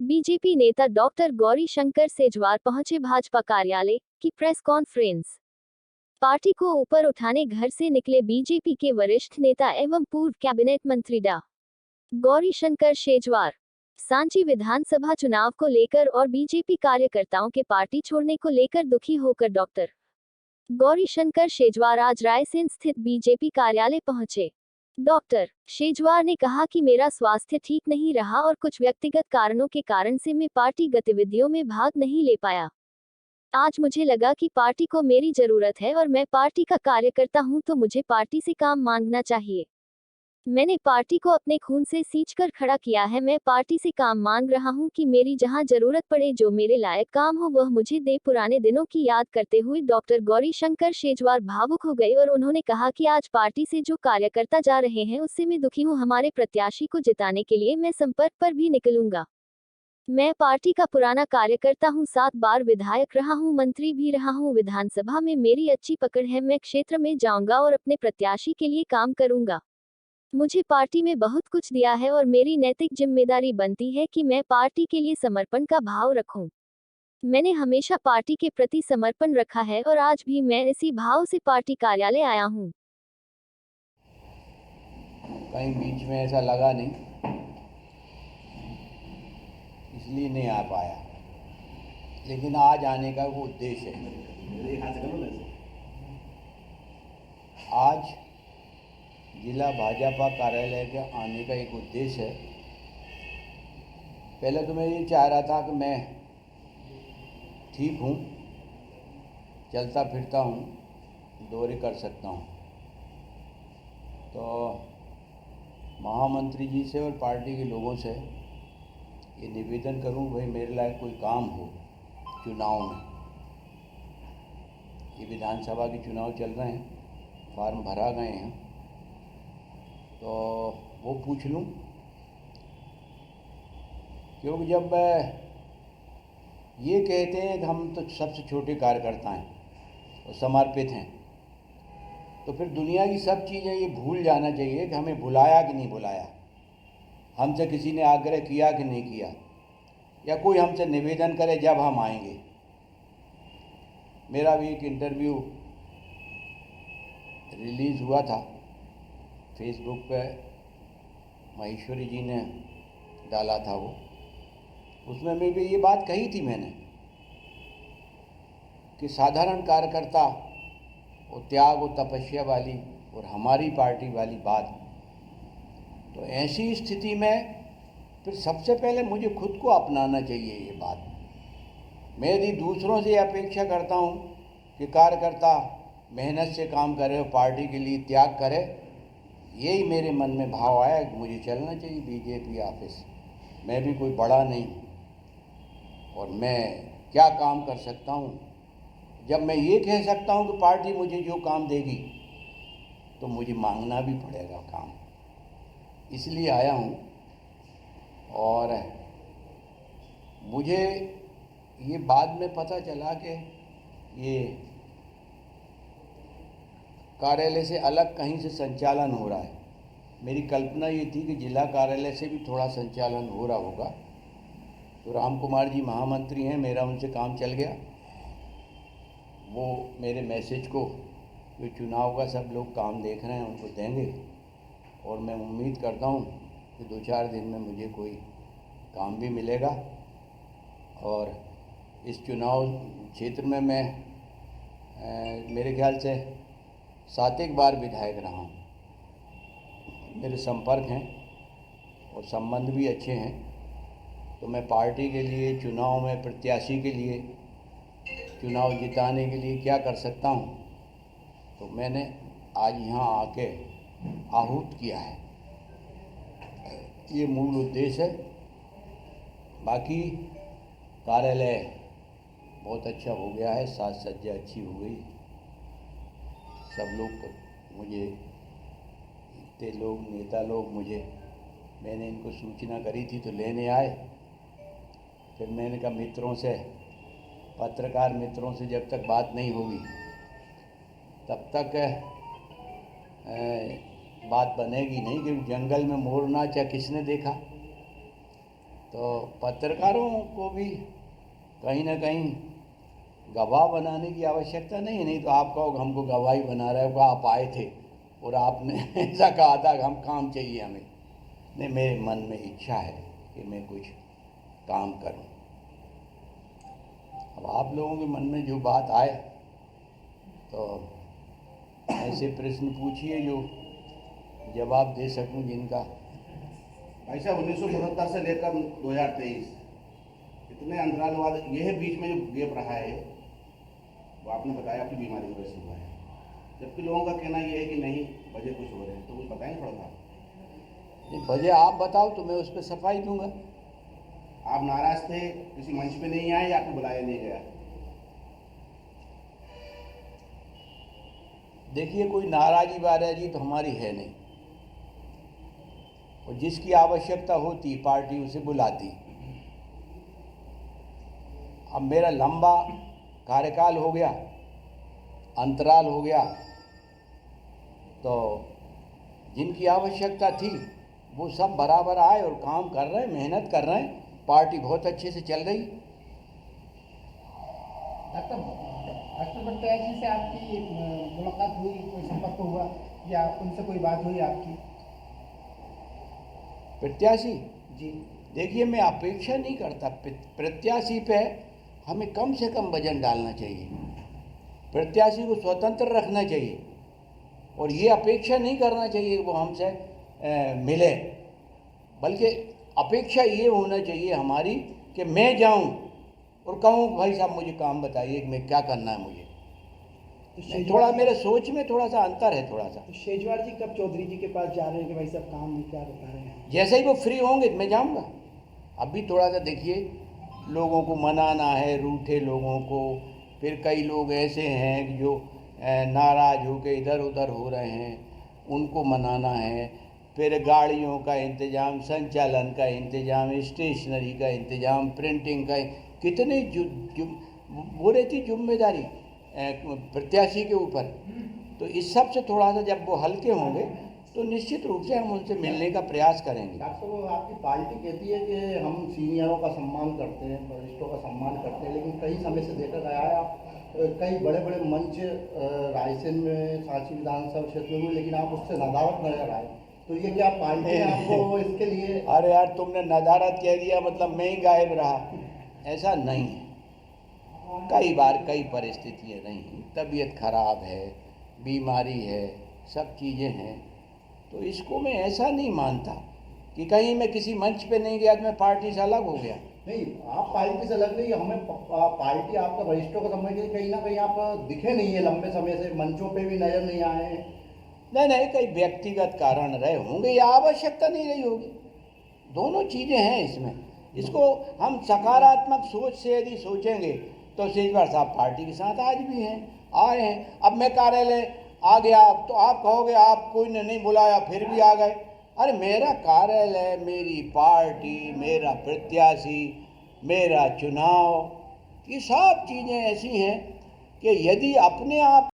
BJP नेता doctor Gauri Shankar Sejwar पहुंचे भाजपा कार्यालय की प्रेस कॉन्फ्रेंस। पार्टी को ऊपर उठाने घर से निकले बीजेपी के वरिष्ठ नेता एवं पूर्व कैबिनेट मंत्री डा. गौरी शंकर सेजवार। सांची विधानसभा चुनाव को लेकर और बीजेपी कार्यकर्ताओं के पार्टी छोड़ने को लेकर दुखी होकर डॉक्टर गौरी शंकर सेजवार आज रायसेन स्थित बीजेपी कार्यालय पहुंचे। डॉक्टर सेजवार ने कहा कि मेरा स्वास्थ्य ठीक नहीं रहा और कुछ व्यक्तिगत कारणों के कारण से मैं पार्टी गतिविधियों में भाग नहीं ले पाया। आज मुझे लगा कि पार्टी को मेरी जरूरत है और मैं पार्टी का कार्यकर्ता हूं, तो मुझे पार्टी से काम मांगना चाहिए। मैंने पार्टी को अपने खून से सींचकर खड़ा किया है। मैं पार्टी से काम मांग रहा हूं कि मेरी जहां जरूरत पड़े, जो मेरे लायक काम हो, वह मुझे दे। पुराने दिनों की याद करते हुए डॉक्टर गौरी शंकर सेजवार भावुक हो गए और उन्होंने कहा कि आज पार्टी से जो कार्यकर्ता जा रहे हैं उससे मैं दुखी हूं। हमारे प्रत्याशी को जिताने के लिए मैं संपर्क पर भी निकलूंगा। मैं पार्टी का पुराना कार्यकर्ता हूं, 7 बार विधायक रहा हूं, मंत्री भी रहा हूं। विधानसभा में मेरी अच्छी पकड़ है। मैं क्षेत्र में जाऊंगा और अपने प्रत्याशी के लिए काम करूंगा। मुझे पार्टी में बहुत कुछ दिया है और मेरी नैतिक जिम्मेदारी बनती है कि मैं पार्टी के लिए समर्पण का भाव रखूं। मैंने हमेशा पार्टी के प्रति समर्पण रखा है और आज भी मैं इसी भाव से पार्टी कार्यालय आया हूं। कहीं बीच में ऐसा लगा नहीं, इसलिए नहीं आ पाया, लेकिन आज आने का वो उद्देश्य है। आज जिला भाजपा कार्यालय के आने का एक उद्देश्य है। पहले तो मैं ये चाह रहा था कि मैं ठीक हूँ, चलता फिरता हूँ, दौरे कर सकता हूँ, तो महामंत्री जी से और पार्टी के लोगों से ये निवेदन करूँ, भाई मेरे लायक कोई काम हो चुनाव में। ये विधानसभा के चुनाव चल रहे हैं, फार्म भरा गए हैं, तो वो पूछ लूँ। क्योंकि जब ये कहते हैं कि हम तो सबसे छोटे कार्यकर्ता हैं और समर्पित हैं, तो फिर दुनिया की सब चीज़ें ये भूल जाना चाहिए कि हमें बुलाया कि नहीं बुलाया, हमसे किसी ने आग्रह किया कि नहीं किया, या कोई हमसे निवेदन करे जब हम आएंगे। मेरा भी एक इंटरव्यू रिलीज़ हुआ था फेसबुक पे, महेश्वरी जी ने डाला था वो, उसमें मैं भी ये बात कही थी मैंने कि साधारण कार्यकर्ता और त्याग और तपस्या वाली और हमारी पार्टी वाली बात। तो ऐसी स्थिति में फिर सबसे पहले मुझे खुद को अपनाना चाहिए ये बात। मैं यदि दूसरों से अपेक्षा करता हूँ कि कार्यकर्ता मेहनत से काम करे और पार्टी के लिए त्याग करे, यही मेरे मन में भाव आया कि मुझे चलना चाहिए बीजेपी ऑफिस। मैं भी कोई बड़ा नहीं और मैं क्या काम कर सकता हूँ। जब मैं ये कह सकता हूँ कि पार्टी मुझे जो काम देगी, तो मुझे मांगना भी पड़ेगा काम, इसलिए आया हूँ। और मुझे ये बाद में पता चला कि ये कार्यालय से अलग कहीं से संचालन हो रहा है। मेरी कल्पना ये थी कि जिला कार्यालय से भी थोड़ा संचालन हो रहा होगा। तो राम कुमार जी महामंत्री हैं, मेरा उनसे काम चल गया। वो मेरे मैसेज को जो चुनाव का सब लोग काम देख रहे हैं उनको देंगे, और मैं उम्मीद करता हूँ कि 2-4 दिन में मुझे कोई काम भी मिलेगा। और इस चुनाव क्षेत्र में मैं मेरे ख्याल से 7 बार विधायक रहा हूँ। मेरे संपर्क हैं और संबंध भी अच्छे हैं, तो मैं पार्टी के लिए चुनाव में प्रत्याशी के लिए चुनाव जिताने के लिए क्या कर सकता हूँ, तो मैंने आज यहाँ आके आहूत किया है। ये मूल उद्देश्य है। बाकी कार्यालय बहुत अच्छा हो गया है, साज सज्जा अच्छी हो गई। सब लोग मुझे, इतने लोग, नेता लोग मुझे, मैंने इनको सूचना करी थी तो लेने आए। फिर मैंने कहा मित्रों से, पत्रकार मित्रों से जब तक बात नहीं होगी तब तक बात बनेगी नहीं। कि जंगल में मोर नाचा किसने देखा, तो पत्रकारों को भी कहीं ना कहीं गवाह बनाने की आवश्यकता नहीं, नहीं तो आप कहोगे हमको गवाही बना रहे हो, आप आए थे और आपने ऐसा कहा था कि हम काम चाहिए हमें। नहीं, मेरे मन में इच्छा है कि मैं कुछ काम करूं। अब आप लोगों के मन में जो बात आए तो ऐसे प्रश्न पूछिए जो जवाब दे सकूं जिनका। भाई साहब 1977 से लेकर 2023 इतने अंतराल बाद यह बीच में जो गैप रहा है वो आपने बताया आपकी बीमारी की वजह से हुआ है, जबकि लोगों का कहना यह है कि नहीं वजह कुछ हो रहे हैं, तो कुछ बताएं थोड़ा सा। नहीं, वजह आप बताओ तो मैं उस पर सफाई दूंगा। आप नाराज थे, किसी मंच पे नहीं आए या आपको बुलाया नहीं गया? देखिए, कोई नाराजी वाराजी तो हमारी है नहीं, और जिसकी आवश्यकता होती पार्टी उसे बुलाती। अब मेरा लंबा कार्यकाल हो गया, अंतराल हो गया, तो जिनकी आवश्यकता थी वो सब बराबर आए और काम कर रहे हैं, मेहनत कर रहे हैं। पार्टी बहुत अच्छे से चल रही। डॉक्टर प्रत्याशी से आपकी मुलाकात हुई, कोई संपर्क हुआ या उनसे कोई बात हुई आपकी? प्रत्याशी जी देखिए, मैं अपेक्षा नहीं करता। प्रत्याशी पे हमें कम से कम वजन डालना चाहिए, प्रत्याशी को स्वतंत्र रखना चाहिए, और ये अपेक्षा नहीं करना चाहिए कि वो हमसे मिले, बल्कि अपेक्षा ये होना चाहिए हमारी कि मैं जाऊं और कहूं भाई साहब मुझे काम बताइए कि मैं क्या करना है मुझे। तो थोड़ा मेरे सोच में थोड़ा सा अंतर है, थोड़ा सा। तो शेजवार जी कब चौधरी जी के पास जा रहे हैं कि भाई साहब काम क्या बता रहे हैं? जैसे ही वो फ्री होंगे तो मैं जाऊंगा। अभी थोड़ा सा देखिए, लोगों को मनाना है, रूठे लोगों को। फिर कई लोग ऐसे हैं जो नाराज़ होकर इधर उधर हो रहे हैं, उनको मनाना है। फिर गाड़ियों का इंतज़ाम, संचालन का इंतज़ाम, स्टेशनरी का इंतज़ाम, प्रिंटिंग का, कितने वो रहती जिम्मेदारी प्रत्याशी के ऊपर। तो इस सब से थोड़ा सा जब वो हल्के होंगे तो निश्चित रूप से हम उनसे मिलने का प्रयास करेंगे। डॉक्टर साहब, आपकी पार्टी कहती है कि हम सीनियरों का सम्मान करते हैं, वरिष्ठों का सम्मान करते हैं, लेकिन कई समय से देखा गया है आप कई बड़े बड़े मंच रायसेन में, सांची विधानसभा क्षेत्र में हुए, लेकिन आप उससे नदारत नजर आए। तो ये क्या पार्टी ने आपको इसके लिए? अरे यार, तुमने नदारत कह दिया मतलब मैं ही गायब रहा, ऐसा नहीं है। कई बार कई परिस्थितियाँ रही, तबीयत खराब है, बीमारी है, सब चीज़ें हैं, तो इसको मैं ऐसा नहीं मानता कि कहीं मैं किसी मंच पे नहीं गया तो मैं पार्टी से अलग हो गया। नहीं, आप पार्टी से अलग नहीं, हमें पार्टी आपका वरिष्ठों का समझ के कहीं ना कहीं आप दिखे नहीं है लंबे समय से, मंचों पे भी नजर नहीं आए हैं। नहीं, कई व्यक्तिगत कारण रहे होंगे या आवश्यकता नहीं रही होगी, दोनों चीज़ें हैं इसमें। इसको हम सकारात्मक सोच से यदि सोचेंगे तो शेजवार साहब पार्टी के साथ आज भी हैं, आए हैं। अब मैं कार्यालय आ गया तो आप कहोगे आप कोई ने नहीं बुलाया फिर भी आ गए। अरे मेरा कार्यालय, मेरी पार्टी, मेरा प्रत्याशी, मेरा चुनाव, ये सब चीज़ें ऐसी हैं कि यदि अपने आप